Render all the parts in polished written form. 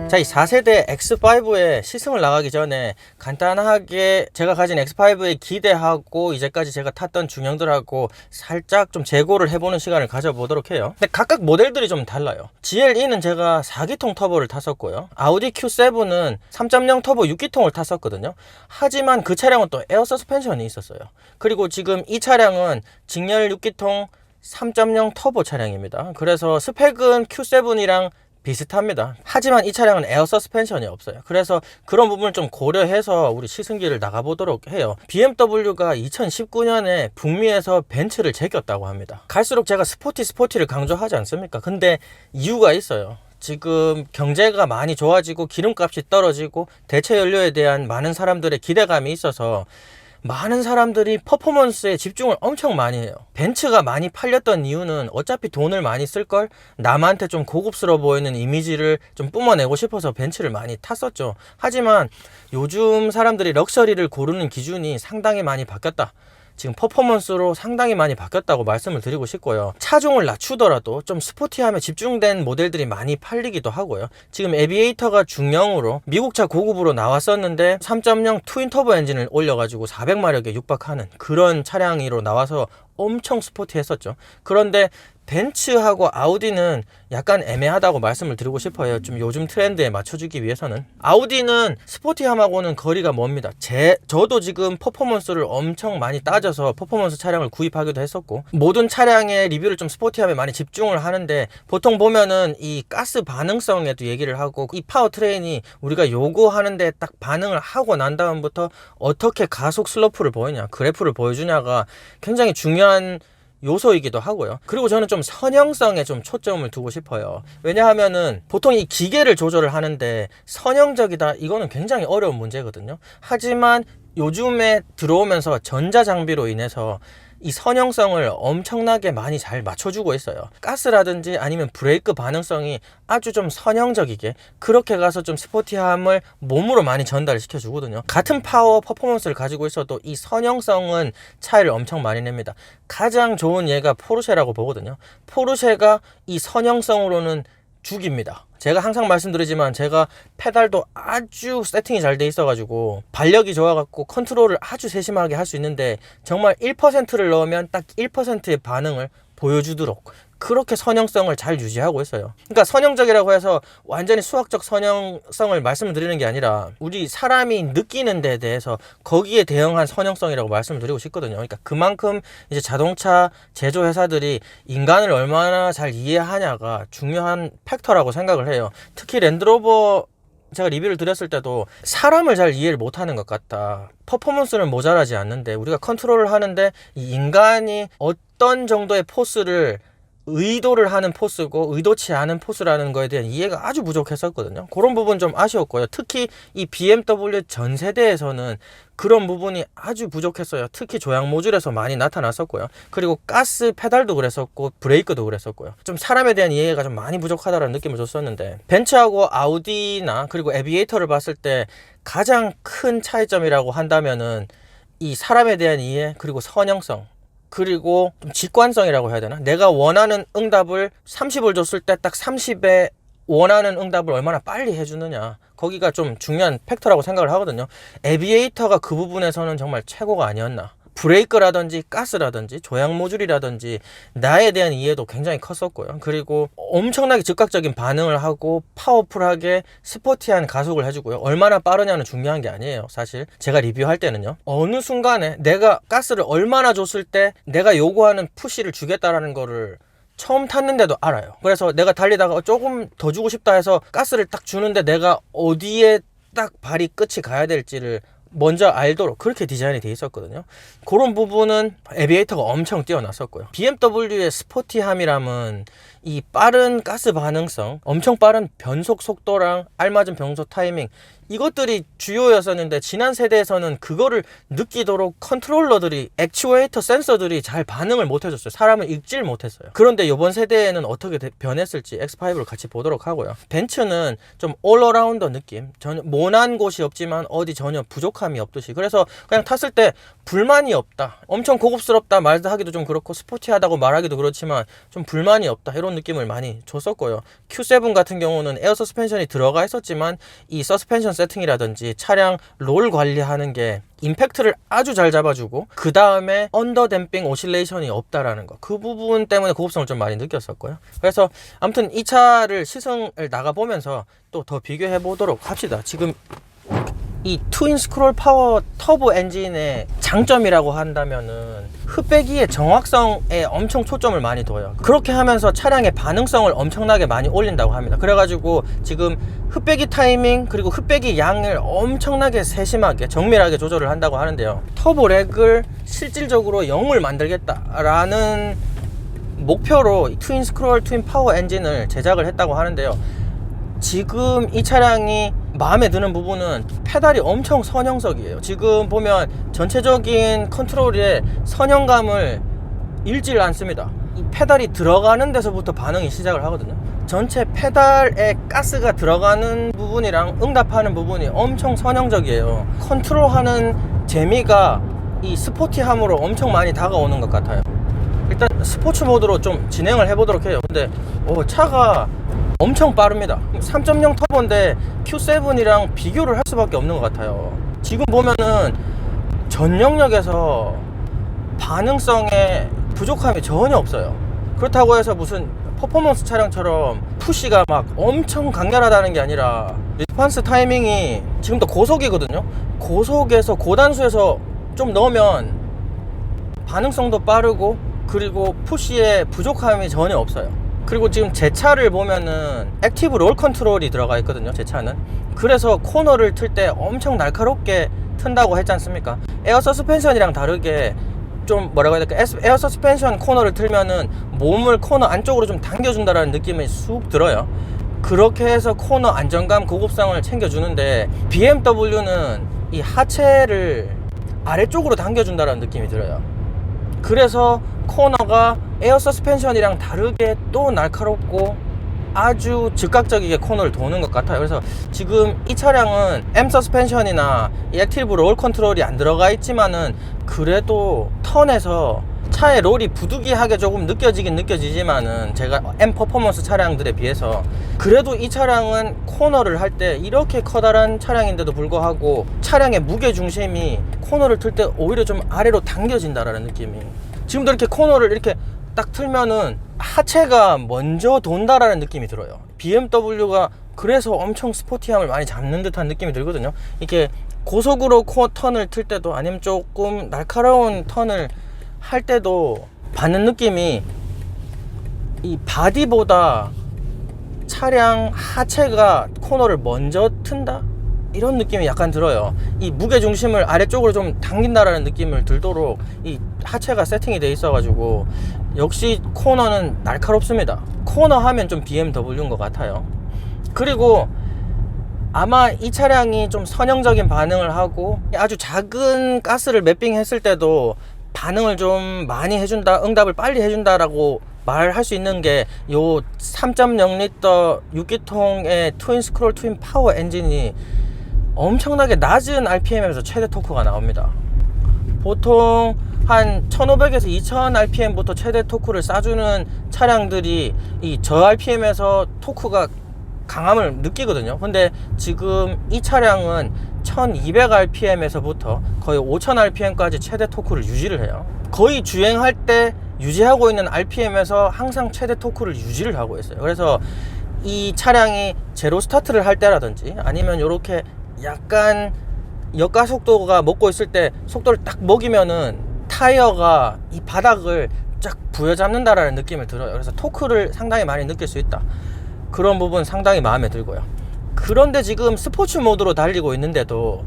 자, 이 4세대 X5의 시승을 나가기 전에 간단하게 제가 가진 X5에 기대하고 이제까지 제가 탔던 중형들하고 살짝 좀 재고를 해보는 시간을 가져보도록 해요. 근데 각각 모델들이 좀 달라요. GLE는 제가 4기통 터보를 탔었고요. 아우디 Q7은 3.0 터보 6기통을 탔었거든요. 하지만 그 차량은 또 에어 서스펜션이 있었어요. 그리고 지금 이 차량은 직렬 6기통 3.0 터보 차량입니다. 그래서 스펙은 Q7이랑 비슷합니다. 하지만 이 차량은 에어 서스펜션이 없어요. 그래서 그런 부분을 좀 고려해서 우리 시승기를 나가보도록 해요. BMW가 2019년에 북미에서 벤츠를 제꼈다고 합니다. 갈수록 제가 스포티를 강조하지 않습니까? 근데 이유가 있어요. 지금 경제가 많이 좋아지고 기름값이 떨어지고 대체 연료에 대한 많은 사람들의 기대감이 있어서 많은 사람들이 퍼포먼스에 집중을 엄청 많이 해요. 벤츠가 많이 팔렸던 이유는 어차피 돈을 많이 쓸걸 남한테 좀 고급스러워 보이는 이미지를 좀 뿜어내고 싶어서 벤츠를 많이 탔었죠. 하지만 요즘 사람들이 럭셔리를 고르는 기준이 상당히 많이 바뀌었다. 지금 퍼포먼스로 상당히 많이 바뀌었다고 말씀을 드리고 싶고요. 차종을 낮추더라도 좀 스포티함에 집중된 모델들이 많이 팔리기도 하고요. 지금 에비에이터가 중형으로 미국차 고급으로 나왔었는데 3.0 트윈 터보 엔진을 올려가지고 400마력에 육박하는 그런 차량으로 나와서 엄청 스포티했었죠. 그런데 벤츠하고 아우디는 약간 애매하다고 말씀을 드리고 싶어요. 좀 요즘 트렌드에 맞춰주기 위해서는. 아우디는 스포티함하고는 거리가 멉니다. 저도 지금 퍼포먼스를 엄청 많이 따져서 퍼포먼스 차량을 구입하기도 했었고, 모든 차량의 리뷰를 좀 스포티함에 많이 집중을 하는데, 보통 보면은 이 가스 반응성에도 얘기를 하고, 이 파워트레인이 우리가 요구하는데 딱 반응을 하고 난 다음부터 어떻게 가속 슬로프를 보이냐, 그래프를 보여주냐가 굉장히 중요한 요소이기도 하고요. 그리고 저는 좀 선형성에 좀 초점을 두고 싶어요. 왜냐하면은 보통 이 기계를 조절을 하는데 선형적이다, 이거는 굉장히 어려운 문제거든요. 하지만 요즘에 들어오면서 전자장비로 인해서 이 선형성을 엄청나게 많이 잘 맞춰주고 있어요. 가스라든지 아니면 브레이크 반응성이 아주 좀 선형적이게 그렇게 가서 좀 스포티함을 몸으로 많이 전달을 시켜주거든요. 같은 파워 퍼포먼스를 가지고 있어도 이 선형성은 차이를 엄청 많이 냅니다. 가장 좋은 예가 포르쉐라고 보거든요. 포르쉐가 이 선형성으로는 죽입니다. 제가 항상 말씀드리지만 제가 페달도 아주 세팅이 잘 돼 있어가지고 발력이 좋아갖고 컨트롤을 아주 세심하게 할 수 있는데 정말 1%를 넣으면 딱 1%의 반응을 보여주도록 그렇게 선형성을 잘 유지하고 있어요. 그러니까 선형적이라고 해서 완전히 수학적 선형성을 말씀을 드리는 게 아니라 우리 사람이 느끼는 데에 대해서 거기에 대응한 선형성이라고 말씀을 드리고 싶거든요. 그러니까 그만큼 이제 자동차 제조회사들이 인간을 얼마나 잘 이해하냐가 중요한 팩터라고 생각을 해요. 특히 랜드로버 제가 리뷰를 드렸을 때도 사람을 잘 이해를 못하는 것 같다. 퍼포먼스는 모자라지 않는데 우리가 컨트롤을 하는데 이 인간이 어떤 정도의 포스를 의도를 하는 포스고 의도치 않은 포스라는 거에 대한 이해가 아주 부족했었거든요. 그런 부분 좀 아쉬웠고요. 특히 이 BMW 전 세대에서는 그런 부분이 아주 부족했어요. 특히 조향 모듈에서 많이 나타났었고요. 그리고 가스 페달도 그랬었고 브레이크도 그랬었고요. 좀 사람에 대한 이해가 좀 많이 부족하다는 느낌을 줬었는데, 벤츠하고 아우디나 그리고 에비에이터를 봤을 때 가장 큰 차이점이라고 한다면은 이 사람에 대한 이해 그리고 선형성 그리고 좀 직관성이라고 해야 되나? 내가 원하는 응답을 30을 줬을 때 딱 30에 원하는 응답을 얼마나 빨리 해주느냐, 거기가 좀 중요한 팩터라고 생각을 하거든요. 에비에이터가 그 부분에서는 정말 최고가 아니었나. 브레이크라든지 가스라든지 조향 모듈이라든지 나에 대한 이해도 굉장히 컸었고요. 그리고 엄청나게 즉각적인 반응을 하고 파워풀하게 스포티한 가속을 해주고요. 얼마나 빠르냐는 중요한 게 아니에요. 사실 제가 리뷰할 때는요, 어느 순간에 내가 가스를 얼마나 줬을 때 내가 요구하는 푸시를 주겠다라는 거를 처음 탔는데도 알아요. 그래서 내가 달리다가 조금 더 주고 싶다 해서 가스를 딱 주는데 내가 어디에 딱 발이 끝이 가야 될지를 먼저 알도록 그렇게 디자인이 돼 있었거든요. 그런 부분은 에비에이터가 엄청 뛰어났었고요. BMW의 스포티함이라면 이 빠른 가스 반응성, 엄청 빠른 변속 속도랑 알맞은 변속 타이밍, 이것들이 주요였었는데 지난 세대에서는 그거를 느끼도록 컨트롤러들이, 액추에이터 센서들이 잘 반응을 못 해줬어요. 사람을 읽질 못했어요. 그런데 이번 세대에는 어떻게 변했을지 X5를 같이 보도록 하고요. 벤츠는 좀 올어라운더 느낌, 전혀 모난 곳이 없지만 어디 전혀 부족한 부족함이 없듯이. 그래서 그냥 탔을 때 불만이 없다, 엄청 고급스럽다 말하기도 좀 그렇고 스포티하다고 말하기도 그렇지만 좀 불만이 없다, 이런 느낌을 많이 줬었고요. Q7 같은 경우는 에어 서스펜션이 들어가 있었지만 이 서스펜션 세팅이라든지 차량 롤 관리하는 게 임팩트를 아주 잘 잡아주고, 그 다음에 언더 댐핑 오실레이션이 없다라는 거, 그 부분 때문에 고급성을 좀 많이 느꼈었고요. 그래서 아무튼 이 차를 시승을 나가보면서 또 더 비교해 보도록 합시다. 지금 이 트윈 스크롤 파워 터보 엔진의 장점이라고 한다면은 흡배기의 정확성에 엄청 초점을 많이 둬요. 그렇게 하면서 차량의 반응성을 엄청나게 많이 올린다고 합니다. 그래가지고 지금 흡배기 타이밍 그리고 흡배기 양을 엄청나게 세심하게 정밀하게 조절을 한다고 하는데요. 터보 렉을 실질적으로 0을 만들겠다라는 목표로 트윈 스크롤 트윈 파워 엔진을 제작을 했다고 하는데요. 지금 이 차량이 마음에 드는 부분은 페달이 엄청 선형적이에요. 지금 보면 전체적인 컨트롤의 선형감을 잃질 않습니다. 이 페달이 들어가는 데서부터 반응이 시작을 하거든요. 전체 페달에 가스가 들어가는 부분이랑 응답하는 부분이 엄청 선형적이에요. 컨트롤하는 재미가 이 스포티함으로 엄청 많이 다가오는 것 같아요. 일단 스포츠 모드로 좀 진행을 해보도록 해요. 근데 차가 엄청 빠릅니다. 3.0 터보인데 Q7이랑 비교를 할 수밖에 없는 것 같아요. 지금 보면은 전 영역에서 반응성에 부족함이 전혀 없어요. 그렇다고 해서 무슨 퍼포먼스 차량처럼 푸시가 막 엄청 강렬하다는 게 아니라 리스폰스 타이밍이 지금도 고속이거든요. 고속에서 고단수에서 좀 넣으면 반응성도 빠르고, 그리고 푸시에 부족함이 전혀 없어요. 그리고 지금 제 차를 보면은 액티브 롤 컨트롤이 들어가 있거든요, 제 차는. 그래서 코너를 틀 때 엄청 날카롭게 튼다고 했지 않습니까? 에어 서스펜션이랑 다르게 좀 뭐라고 해야 될까, 에어 서스펜션 코너를 틀면은 몸을 코너 안쪽으로 좀 당겨준다라는 느낌이 쑥 들어요. 그렇게 해서 코너 안정감, 고급성을 챙겨주는데 BMW는 이 하체를 아래쪽으로 당겨준다라는 느낌이 들어요. 그래서 코너가 에어 서스펜션이랑 다르게 또 날카롭고 아주 즉각적이게 코너를 도는 것 같아요. 그래서 지금 이 차량은 M 서스펜션이나 액티브 롤 컨트롤이 안 들어가 있지만은 그래도 턴에서 차의 롤이 부득이하게 조금 느껴지지만은 제가 M 퍼포먼스 차량들에 비해서 그래도 이 차량은 코너를 할 때 이렇게 커다란 차량인데도 불구하고 차량의 무게 중심이 코너를 틀 때 오히려 좀 아래로 당겨진다라는 느낌이, 지금도 이렇게 코너를 이렇게 딱 틀면은 하체가 먼저 돈다라는 느낌이 들어요. BMW가 그래서 엄청 스포티함을 많이 잡는 듯한 느낌이 들거든요. 이렇게 고속으로 턴을 틀 때도, 아니면 조금 날카로운 턴을 할 때도 받는 느낌이 이 바디보다 차량 하체가 코너를 먼저 튼다? 이런 느낌이 약간 들어요. 이 무게 중심을 아래쪽으로 좀 당긴다라는 느낌을 들도록 이 하체가 세팅이 돼 있어 가지고 역시 코너는 날카롭습니다. 코너 하면 좀 BMW인 것 같아요. 그리고 아마 이 차량이 좀 선형적인 반응을 하고 아주 작은 가스를 매핑했을 때도 반응을 좀 많이 해준다, 응답을 빨리 해준다라고 말할 수 있는 게 요 3.0L 6기통의 트윈 스크롤 트윈 파워 엔진이 엄청나게 낮은 RPM에서 최대 토크가 나옵니다. 보통 한 1500에서 2000rpm부터 최대 토크를 쏴주는 차량들이 이 저 RPM에서 토크가 강함을 느끼거든요. 근데 지금 이 차량은 1200rpm에서부터 거의 5000rpm까지 최대 토크를 유지를 해요. 거의 주행할 때 유지하고 있는 RPM에서 항상 최대 토크를 유지를 하고 있어요. 그래서 이 차량이 제로 스타트를 할 때라든지 아니면 이렇게 약간 역가속도가 먹고 있을 때 속도를 딱 먹이면은 타이어가 이 바닥을 쫙 부여잡는다라는 느낌을 들어요. 그래서 토크를 상당히 많이 느낄 수 있다, 그런 부분 상당히 마음에 들고요. 그런데 지금 스포츠 모드로 달리고 있는데도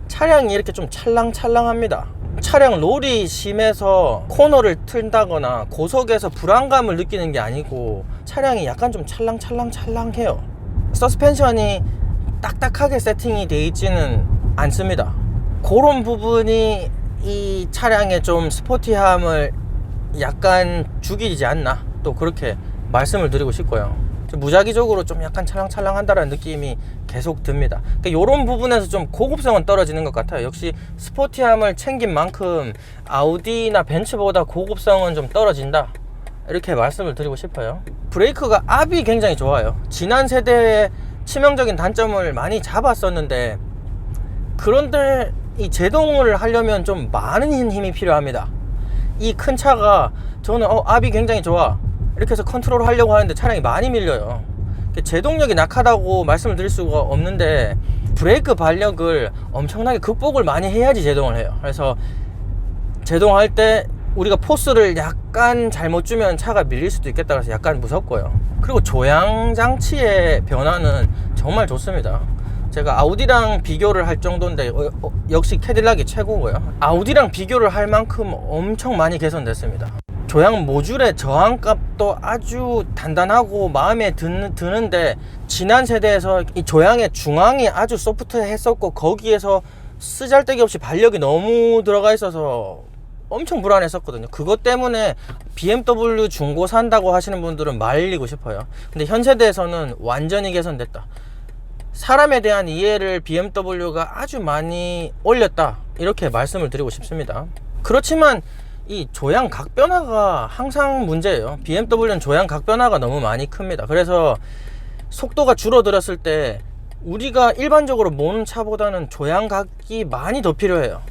차량이 이렇게 좀 찰랑찰랑합니다. 차량 롤이 심해서 코너를 틀다거나 고속에서 불안감을 느끼는 게 아니고 차량이 약간 좀 찰랑찰랑찰랑해요. 서스펜션이 딱딱하게 세팅이 되어 있지는 않습니다. 그런 부분이 이 차량의 좀 스포티함을 약간 죽이지 않나, 또 그렇게 말씀을 드리고 싶고요. 무작위적으로 좀 약간 찰랑찰랑한다라는 느낌이 계속 듭니다. 그러니까 이런 부분에서 좀 고급성은 떨어지는 것 같아요. 역시 스포티함을 챙긴 만큼 아우디나 벤츠보다 고급성은 좀 떨어진다, 이렇게 말씀을 드리고 싶어요. 브레이크가 압이 굉장히 좋아요. 지난 세대의 치명적인 단점을 많이 잡았었는데, 그런데 이 제동을 하려면 좀 많은 힘이 필요합니다. 이 큰 차가 저는 압이 굉장히 좋아 이렇게 해서 컨트롤 하려고 하는데 차량이 많이 밀려요. 제동력이 약하다고 말씀을 드릴 수가 없는데, 브레이크 발력을 엄청나게 극복을 많이 해야지 제동을 해요. 그래서 제동할 때 우리가 포스를 약간 잘못 주면 차가 밀릴 수도 있겠다 그래서 약간 무섭고요. 그리고 조향 장치의 변화는 정말 좋습니다. 제가 아우디랑 비교를 할 정도인데 역시 캐딜락이 최고고요. 아우디랑 비교를 할 만큼 엄청 많이 개선됐습니다. 조향 모듈의 저항값도 아주 단단하고 마음에 드는데, 지난 세대에서 이 조향의 중앙이 아주 소프트했었고 거기에서 쓰잘데기 없이 발력이 너무 들어가 있어서 엄청 불안했었거든요. 그것 때문에 BMW 중고 산다고 하시는 분들은 말리고 싶어요. 근데 현 세대에서는 완전히 개선됐다. 사람에 대한 이해를 BMW가 아주 많이 올렸다, 이렇게 말씀을 드리고 싶습니다. 그렇지만 이 조향 각 변화가 항상 문제예요. BMW는 조향 각 변화가 너무 많이 큽니다. 그래서 속도가 줄어들었을 때 우리가 일반적으로 모는 차보다는 조향 각이 많이 더 필요해요.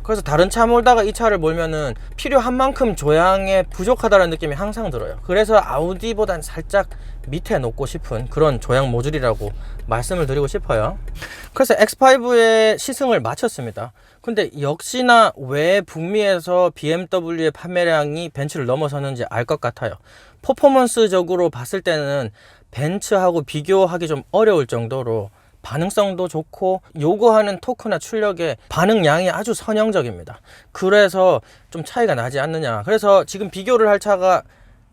그래서 다른 차 몰다가 이 차를 몰면은 필요한 만큼 조향에 부족하다는 느낌이 항상 들어요. 그래서 아우디보단 살짝 밑에 놓고 싶은 그런 조향 모듈이라고 말씀을 드리고 싶어요. 그래서 X5의 시승을 마쳤습니다. 근데 역시나 왜 북미에서 BMW의 판매량이 벤츠를 넘어서는지 알 것 같아요. 퍼포먼스적으로 봤을 때는 벤츠하고 비교하기 좀 어려울 정도로 반응성도 좋고 요구하는 토크나 출력의 반응량이 아주 선형적입니다. 그래서 좀 차이가 나지 않느냐. 그래서 지금 비교를 할 차가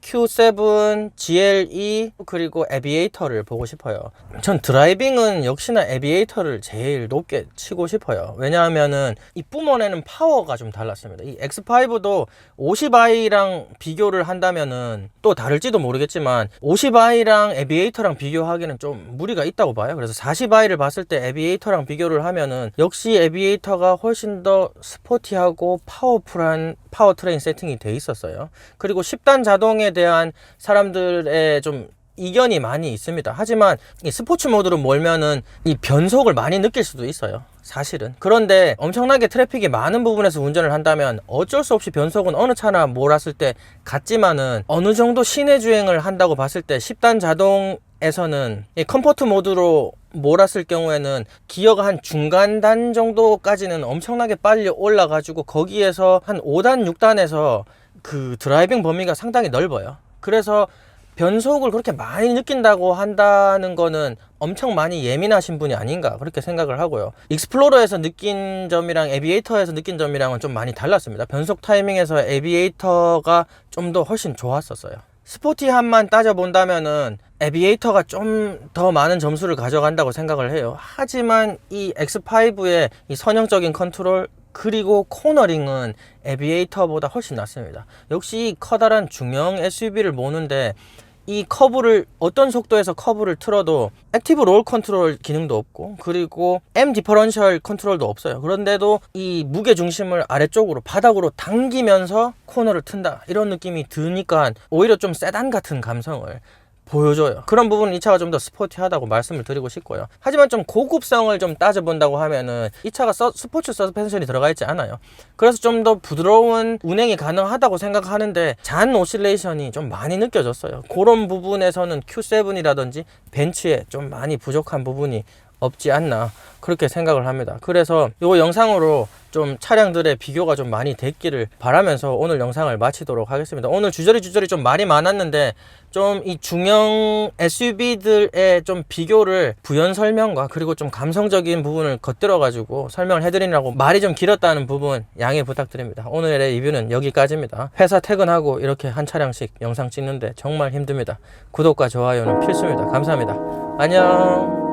Q7, GLE 그리고 에비에이터를 보고 싶어요. 전 드라이빙은 역시나 에비에이터를 제일 높게 치고 싶어요. 왜냐하면은 이 뿜어내는 파워가 좀 달랐습니다. 이 X5도 50i랑 비교를 한다면은 또 다를지도 모르겠지만 50i랑 에비에이터랑 비교하기는 좀 무리가 있다고 봐요. 그래서 40i를 봤을 때 에비에이터랑 비교를 하면은 역시 에비에이터가 훨씬 더 스포티하고 파워풀한 파워트레인 세팅이 돼 있었어요. 그리고 10단 자동에 대한 사람들의 좀 이견이 많이 있습니다. 하지만 이 스포츠 모드로 몰면은 이 변속을 많이 느낄 수도 있어요, 사실은. 그런데 엄청나게 트래픽이 많은 부분에서 운전을 한다면 어쩔 수 없이 변속은 어느 차나 몰았을 때 같지만은 어느 정도 시내 주행을 한다고 봤을 때 10단 자동에서는 이 컴포트 모드로 몰았을 경우에는 기어가 한 중간단 정도까지는 엄청나게 빨리 올라가지고 거기에서 한 5단, 6단에서 그 드라이빙 범위가 상당히 넓어요. 그래서 변속을 그렇게 많이 느낀다고 한다는 거는 엄청 많이 예민하신 분이 아닌가 그렇게 생각을 하고요. 익스플로러에서 느낀 점이랑 에비에이터에서 느낀 점이랑은 좀 많이 달랐습니다. 변속 타이밍에서 에비에이터가 좀 더 훨씬 좋았었어요. 스포티함만 따져본다면은 에비에이터가 좀 더 많은 점수를 가져간다고 생각을 해요. 하지만 이 X5의 이 선형적인 컨트롤 그리고 코너링은 에비에이터보다 훨씬 낫습니다. 역시 이 커다란 중형 SUV를 모는데 이 커브를 어떤 속도에서 커브를 틀어도 액티브 롤 컨트롤 기능도 없고 그리고 M 디퍼런셜 컨트롤도 없어요. 그런데도 이 무게 중심을 아래쪽으로 바닥으로 당기면서 코너를 튼다 이런 느낌이 드니까 오히려 좀 세단 같은 감성을 보여줘요. 그런 부분은 이 차가 좀 더 스포티하다고 말씀을 드리고 싶고요. 하지만 좀 고급성을 좀 따져본다고 하면은 이 차가 스포츠 서스펜션이 들어가 있지 않아요. 그래서 좀 더 부드러운 운행이 가능하다고 생각하는데 잔 오실레이션이 좀 많이 느껴졌어요. 그런 부분에서는 Q7이라든지 벤츠에 좀 많이 부족한 부분이 없지 않나 그렇게 생각을 합니다. 그래서 이 영상으로 좀 차량들의 비교가 좀 많이 됐기를 바라면서 오늘 영상을 마치도록 하겠습니다. 오늘 주저리 좀 말이 많았는데 좀 이 중형 SUV들의 좀 비교를 부연 설명과 그리고 좀 감성적인 부분을 겉들어 가지고 설명을 해드리느라고 말이 좀 길었다는 부분 양해 부탁드립니다. 오늘의 리뷰는 여기까지입니다. 회사 퇴근하고 이렇게 한 차량씩 영상 찍는데 정말 힘듭니다. 구독과 좋아요는 필수입니다. 감사합니다. 안녕.